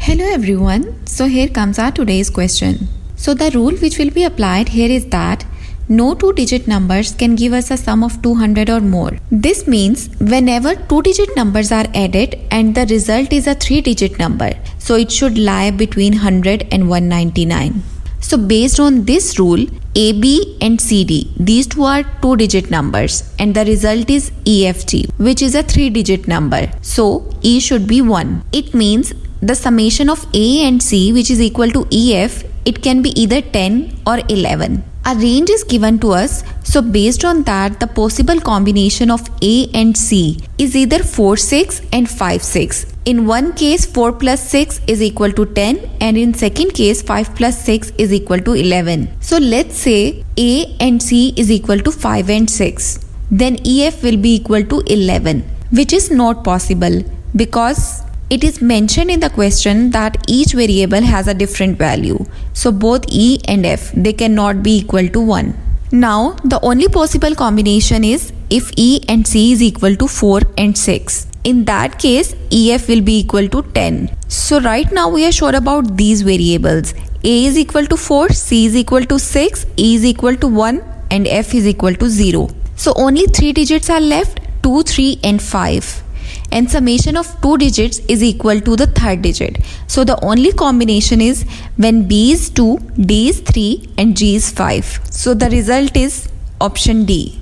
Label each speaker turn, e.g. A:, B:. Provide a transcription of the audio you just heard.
A: Hello everyone, so here comes our today's question. So the rule which will be applied here is that no two-digit numbers can give us a sum of 200 or more. This means whenever two-digit numbers are added and the result is a three-digit number, so it should lie between 100 and 199. So based on this rule, AB and CD, these two are two-digit numbers and the result is EFG, which is a three-digit number. So E should be 1. It means the summation of A and C, which is equal to EF, it can be either 10 or 11. A range is given to us, so based on that, the possible combination of A and C is either 4, 6 and 5, 6. In one case, 4 plus 6 is equal to 10 and in second case, 5 plus 6 is equal to 11. So let's say A and C is equal to 5 and 6. Then EF will be equal to 11, which is not possible because it is mentioned in the question that each variable has a different value. So both E and F, they cannot be equal to 1. Now, the only possible combination is if E and C is equal to 4 and 6. In that case, EF will be equal to 10. So right now we are sure about these variables. A is equal to 4, C is equal to 6, E is equal to 1 and F is equal to 0. So only 3 digits are left, 2, 3 and 5. And summation of two digits is equal to the third digit. So the only combination is when B is 2, D is 3 and G is 5. So the result is option D.